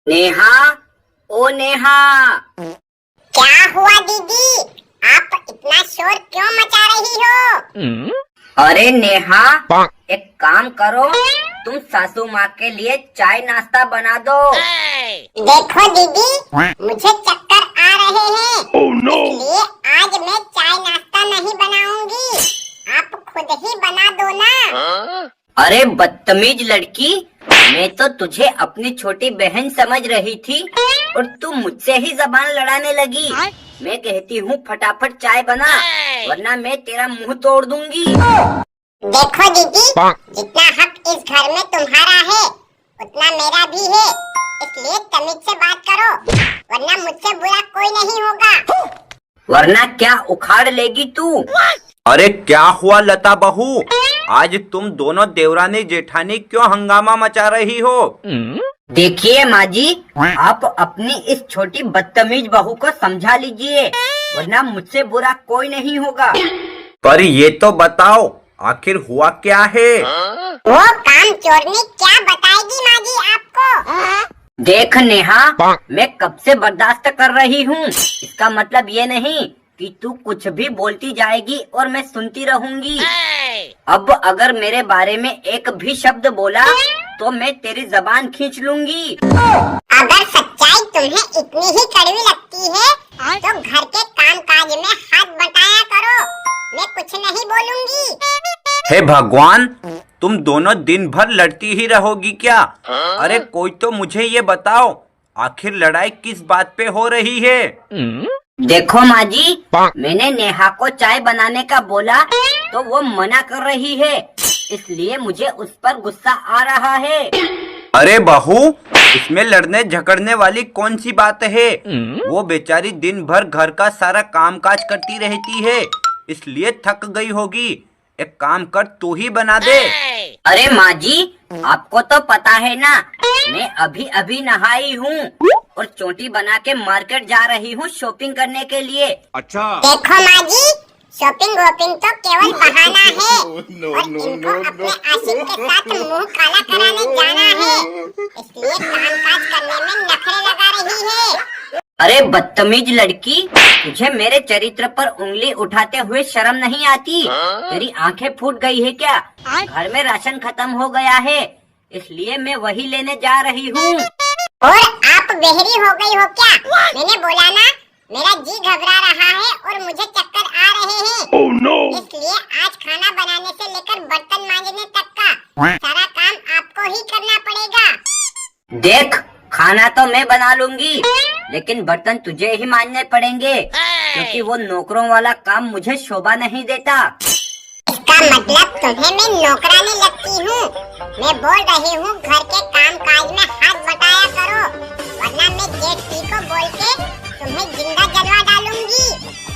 नेहा, ओ नेहा। क्या हुआ दीदी? आप इतना शोर क्यों मचा रही हो? अरे नेहा, एक काम करो, तुम सासू माँ के लिए चाय नाश्ता बना दो। देखो दीदी, मुझे चक्कर आ रहे हैं, इसलिए आज मैं चाय नाश्ता नहीं बनाऊंगी। आप खुद ही बना दो ना। अरे बदतमीज लड़की, मैं तो तुझे अपनी छोटी बहन समझ रही थी और तू मुझसे ही जबान लड़ाने लगी। मैं कहती हूँ फटाफट चाय बना, वरना मैं तेरा मुंह तोड़ दूंगी। देखो दीदी, जितना हक इस घर में तुम्हारा है, उतना मेरा भी है, इसलिए तमीज से बात करो, वरना मुझसे बुरा कोई नहीं होगा। वरना क्या उखाड़ लेगी तू? अरे क्या हुआ लता बहू, आज तुम दोनों देवरानी जेठानी क्यों हंगामा मचा रही हो? देखिए माँ जी, आप अपनी इस छोटी बदतमीज बहू को समझा लीजिए, वरना मुझसे बुरा कोई नहीं होगा। पर ये तो बताओ, आखिर हुआ क्या है? वो काम चोरनी क्या बताएगी माँ जी आपको? देख नेहा, मैं कब से बर्दाश्त कर रही हूँ, इसका मतलब ये नहीं कि तू कुछ भी बोलती जाएगी और मैं सुनती रहूंगी। अब अगर मेरे बारे में एक भी शब्द बोला तो मैं तेरी जबान खींच लूंगी। अगर सच्चाई तुम्हें इतनी ही कड़वी लगती है तो घर के कामकाज में हाथ बटाया करो, मैं कुछ नहीं बोलूंगी। हे भगवान, तुम दोनों दिन भर लड़ती ही रहोगी क्या? अरे कोई तो मुझे ये बताओ, आखिर लड़ाई किस बात पे हो रही है? देखो माँ जी, मैंने नेहा को चाय बनाने का बोला तो वो मना कर रही है, इसलिए मुझे उस पर गुस्सा आ रहा है। अरे बहू, इसमें लड़ने झगड़ने वाली कौन सी बात है? वो बेचारी दिन भर घर का सारा कामकाज करती रहती है, इसलिए थक गई होगी। एक काम कर, तू ही बना दे। अरे माँ जी, आपको तो पता है ना, मैं अभी अभी नहाई हूँ और चोटी बना के मार्केट जा रही हूँ शॉपिंग करने के लिए। अच्छा। देखो माँ जी, शॉपिंग वॉपिंग तो केवल बहाना है और इनको अपने आशिक के साथ मुंह काला कराने जाना है, इसलिए कामकाज करने में नखरे लगा रही है। अरे बदतमीज लड़की, तुझे मेरे चरित्र पर उंगली उठाते हुए शर्म नहीं आती? तेरी आंखें फूट गई है क्या? घर में राशन खत्म हो गया है, इसलिए मैं वही लेने जा रही हूँ। और आप बहरी हो गई हो क्या? मैंने बोला ना, मेरा जी घबरा रहा है और मुझे चक्कर आ रहे हैं। Oh, no. इसलिए आज खाना बनाने से लेकर बर्तन मांजने तक का सारा काम आपको ही करना पड़ेगा। देख, खाना तो मैं बना लूंगी, लेकिन बर्तन तुझे ही मांजने पड़ेंगे, क्योंकि वो नौकरों वाला काम मुझे शोभा नहीं देता। इसका मतलब तुम्हें मैं नौकरानी लगती हूँ? मैं बोल रही हूँ घर के काम काज में